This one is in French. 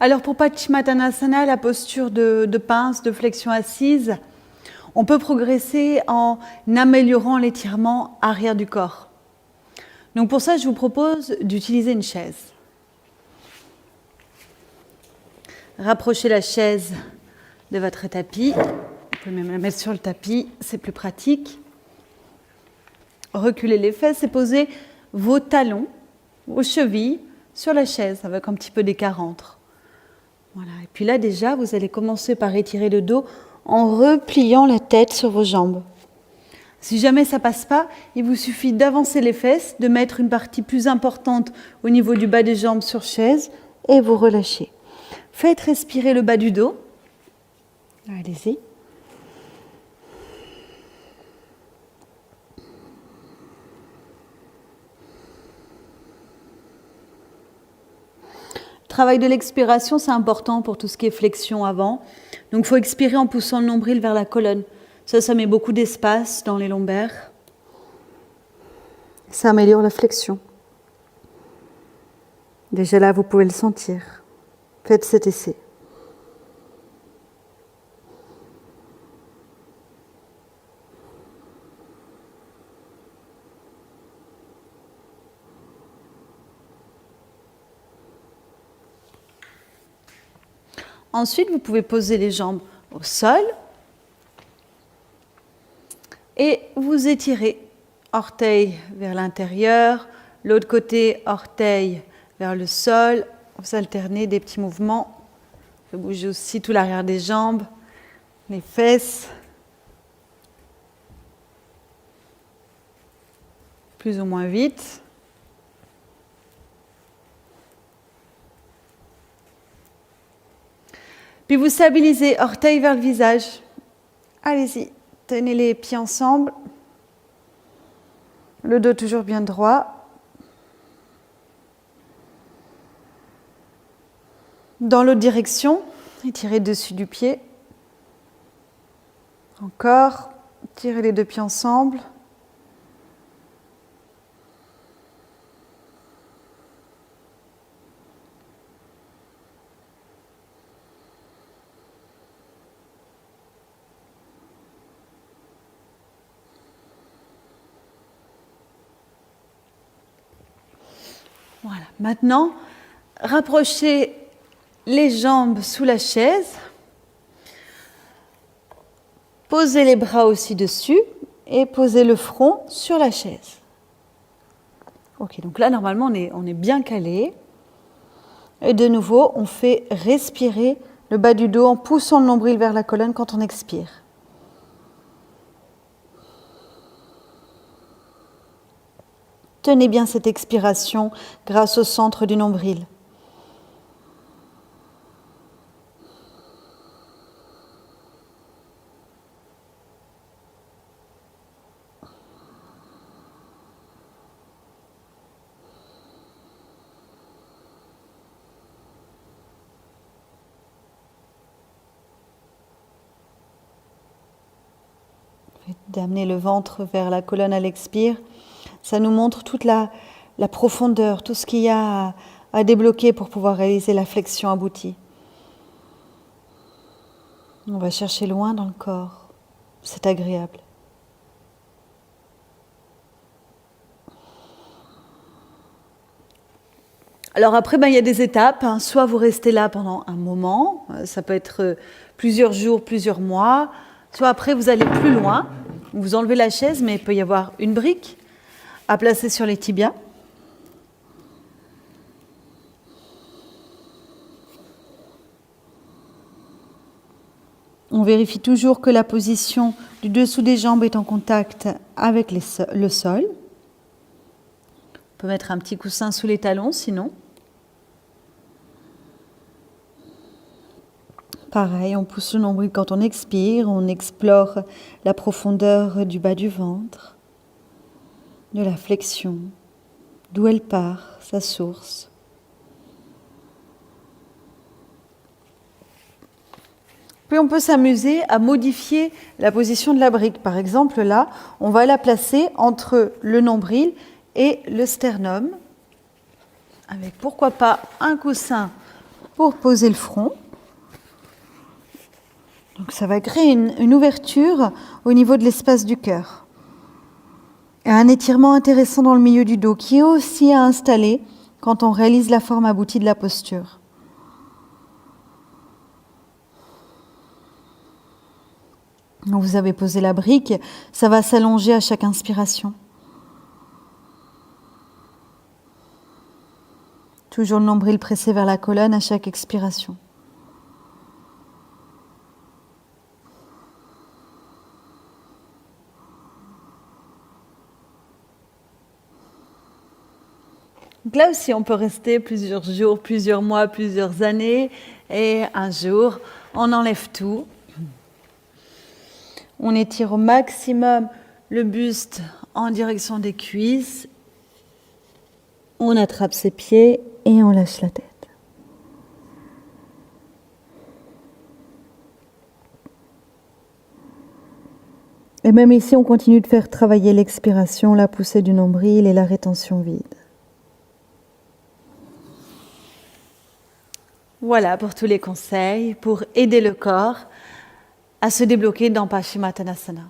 Alors pour Paschimottanasana, la posture de pince, de flexion assise, on peut progresser en améliorant l'étirement arrière du corps. Donc pour ça, je vous propose d'utiliser une chaise. Rapprochez la chaise de votre tapis. Vous pouvez même la mettre sur le tapis, c'est plus pratique. Reculez les fesses et posez vos talons, vos chevilles sur la chaise avec un petit peu d'écart entre. Voilà. Et puis là déjà, vous allez commencer par étirer le dos en repliant la tête sur vos jambes. Si jamais ça ne passe pas, il vous suffit d'avancer les fesses, de mettre une partie plus importante au niveau du bas des jambes sur chaise et vous relâchez. Faites respirer le bas du dos. Allez-y. Le travail de l'expiration, c'est important pour tout ce qui est flexion avant. Donc il faut expirer en poussant le nombril vers la colonne. Ça met beaucoup d'espace dans les lombaires. Ça améliore la flexion. Déjà là, vous pouvez le sentir. Faites cet essai. Ensuite, vous pouvez poser les jambes au sol et vous étirez. Orteil vers l'intérieur, l'autre côté, orteil vers le sol. Vous alternez des petits mouvements. Vous bougez aussi tout l'arrière des jambes, les fesses. Plus ou moins vite. Puis vous stabilisez, orteil vers le visage. Allez-y, tenez les pieds ensemble. Le dos toujours bien droit. Dans l'autre direction, étirez dessus du pied. Encore, tirez les deux pieds ensemble. Voilà. Maintenant, rapprochez les jambes sous la chaise. Posez les bras aussi dessus et posez le front sur la chaise. Ok, donc là, normalement, on est bien calé. Et de nouveau, on fait respirer le bas du dos en poussant le nombril vers la colonne quand on expire. Tenez bien cette expiration grâce au centre du nombril. D'amener le ventre vers la colonne à l'expire. Ça nous montre toute la profondeur, tout ce qu'il y a à débloquer pour pouvoir réaliser la flexion aboutie. On va chercher loin dans le corps. C'est agréable. Alors après, il y a des étapes. Soit vous restez là pendant un moment, ça peut être plusieurs jours, plusieurs mois. Soit après, vous allez plus loin. Vous enlevez la chaise, mais il peut y avoir une brique à placer sur les tibias. On vérifie toujours que la position du dessous des jambes est en contact avec le sol. On peut mettre un petit coussin sous les talons, sinon. Pareil, on pousse le nombril quand on expire, on explore la profondeur du bas du ventre, de la flexion, d'où elle part, sa source. Puis on peut s'amuser à modifier la position de la brique. Par exemple, là, on va la placer entre le nombril et le sternum, avec pourquoi pas un coussin pour poser le front. Donc ça va créer une ouverture au niveau de l'espace du cœur. Et un étirement intéressant dans le milieu du dos qui est aussi à installer quand on réalise la forme aboutie de la posture. Donc vous avez posé la brique, ça va s'allonger à chaque inspiration. Toujours le nombril pressé vers la colonne à chaque expiration. Donc là aussi, on peut rester plusieurs jours, plusieurs mois, plusieurs années. Et un jour, on enlève tout. On étire au maximum le buste en direction des cuisses. On attrape ses pieds et on lâche la tête. Et même ici, on continue de faire travailler l'expiration, la poussée du nombril et la rétention vide. Voilà pour tous les conseils pour aider le corps à se débloquer dans Paschimottanasana.